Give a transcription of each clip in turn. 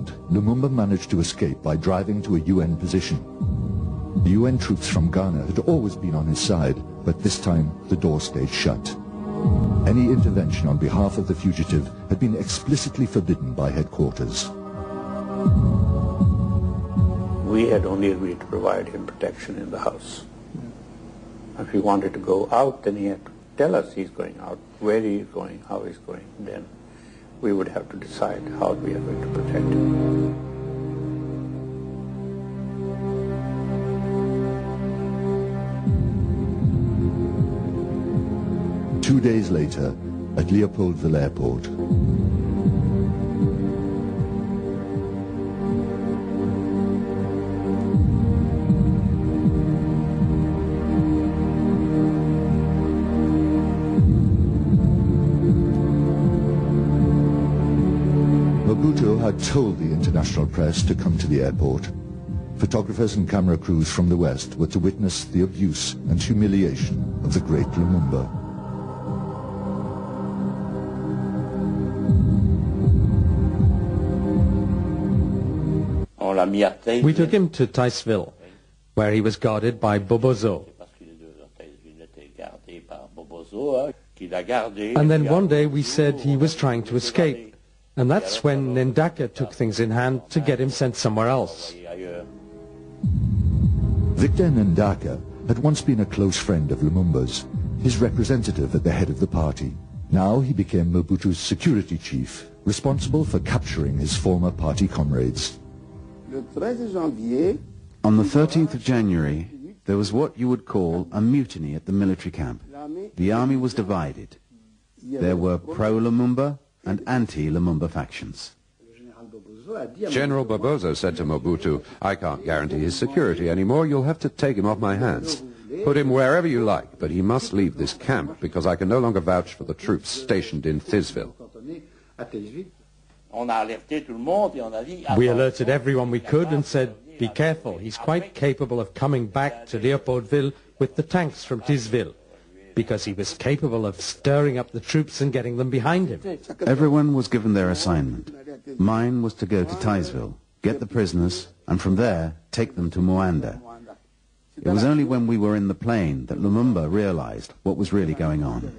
plant, Lumumba managed to escape by driving to a UN position. The UN troops from Ghana had always been on his side, but this time the door stayed shut. Any intervention on behalf of the fugitive had been explicitly forbidden by headquarters. We had only agreed to provide him protection in the house. If he wanted to go out, then he had to tell us he's going out, where he is going, how he's going. Then we would have to decide how we are going to protect him. Two days later, at Leopoldville Airport, Mobutu had told the international press to come to the airport. Photographers and camera crews from the West were to witness the abuse and humiliation of the great Lumumba. We took him to Ticeville, where he was guarded by Bobozo. And then one day we said he was trying to escape, and that's when Ndaka took things in hand to get him sent somewhere else. Victor Ndaka had once been a close friend of Lumumba's, his representative at the head of the party. Now he became Mobutu's security chief, responsible for capturing his former party comrades. On the 13th of January, there was what you would call a mutiny at the military camp. The army was divided. There were pro-Lumumba and anti-Lumumba factions. General Bobozo said to Mobutu, "I can't guarantee his security anymore. You'll have to take him off my hands. Put him wherever you like, but he must leave this camp because I can no longer vouch for the troops stationed in Thizville." We alerted everyone we could and said, "Be careful, he's quite capable of coming back to Leopoldville with the tanks from Thizville," because he was capable of stirring up the troops and getting them behind him. Everyone was given their assignment. Mine was to go to Ticeville, get the prisoners, and from there take them to Moanda. It was only when we were in the plane that Lumumba realized what was really going on.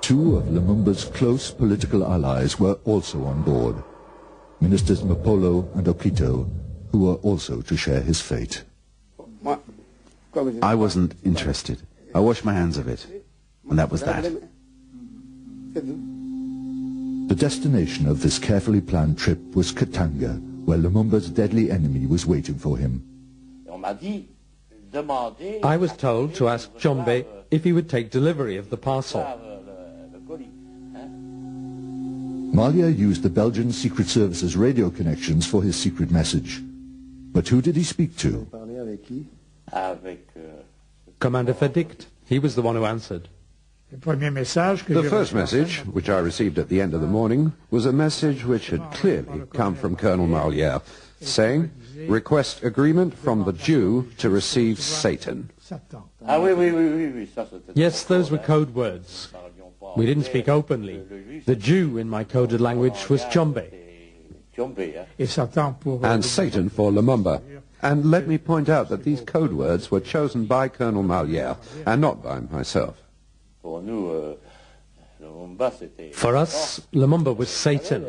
Two of Lumumba's close political allies were also on board, Ministers Mapolo and Okito, who were also to share his fate. I wasn't interested. I washed my hands of it, and that was that. The destination of this carefully planned trip was Katanga, where Lumumba's deadly enemy was waiting for him. I was told to ask Jombe if he would take delivery of the parcel. Malia used the Belgian Secret Service's radio connections for his secret message. But who did he speak to? Commander Verdict. He was the one who answered. The first message, which I received at the end of the morning, was a message which had clearly come from Colonel Marlière, saying, "Request agreement from the Jew to receive Satan." Yes, those were code words. We didn't speak openly. The Jew in my coded language was Jombe. And Satan for Lumumba. And let me point out that these code words were chosen by Colonel Marlière and not by myself. For us, Lumumba was Satan,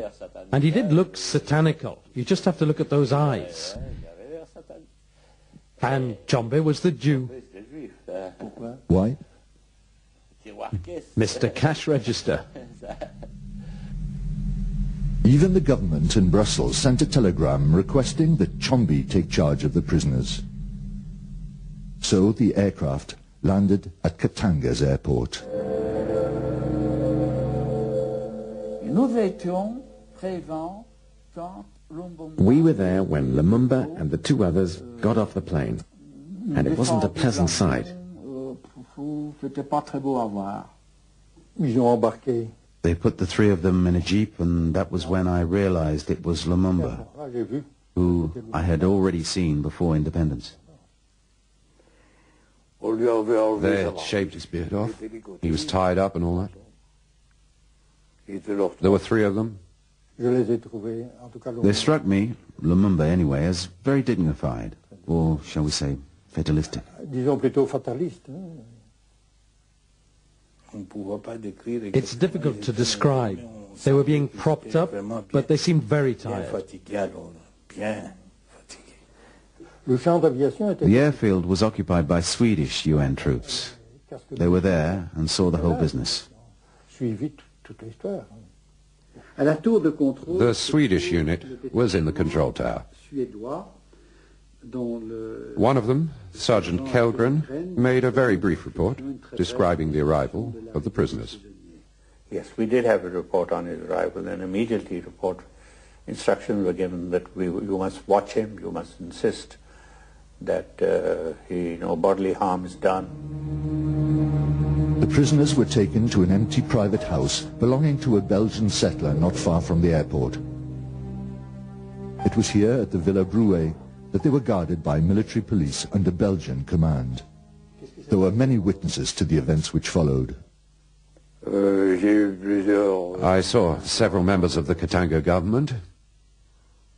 and he did look satanical. You just have to look at those eyes. And Jombe was the Jew. Why? Mr. Cash Register. Even the government in Brussels sent a telegram requesting that Chombe take charge of the prisoners. So the aircraft landed at Katanga's airport. We were there when Lumumba and the two others got off the plane, and it wasn't a pleasant sight. They put the three of them in a jeep, and that was when I realized it was Lumumba, who I had already seen before independence. They had shaved his beard off. He was tied up and all that. There were three of them. They struck me, Lumumba anyway, as very dignified, or shall we say, fatalistic. It's difficult to describe. They were being propped up, but they seemed very tired. The airfield was occupied by Swedish UN troops. They were there and saw the whole business. The Swedish unit was in the control tower. One of them, Sergeant Kellgren, made a very brief report describing the arrival of the prisoners. Yes, we did have a report on his arrival, and immediately instructions were given that you must watch him, you must insist that no bodily harm is done. The prisoners were taken to an empty private house belonging to a Belgian settler not far from the airport. It was here at the Villa Bruet that they were guarded by military police under Belgian command. There were many witnesses to the events which followed. I saw several members of the Katanga government,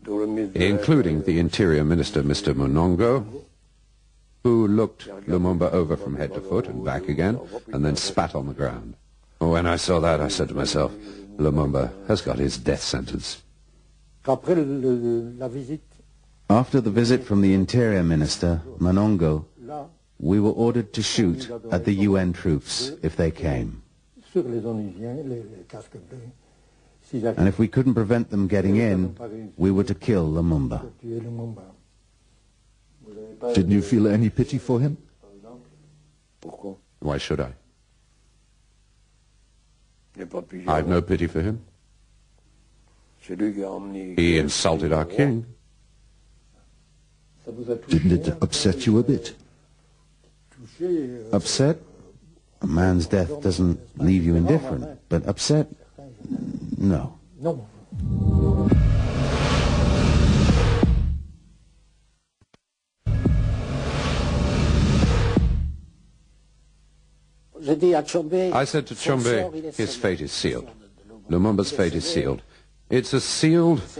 including the Interior Minister, Mr. Monongo, who looked Lumumba over from head to foot and back again, and then spat on the ground. When I saw that, I said to myself, Lumumba has got his death sentence. After the visit from the Interior Minister, Monongo, we were ordered to shoot at the UN troops if they came. And if we couldn't prevent them getting in, we were to kill Lumumba. Didn't you feel any pity for him? Why should I? I've no pity for him. He insulted our king. Didn't it upset you a bit? Upset? A man's death doesn't leave you indifferent, but upset? No. I said to Chombe, his fate is sealed. Lumumba's fate is sealed. It's as sealed as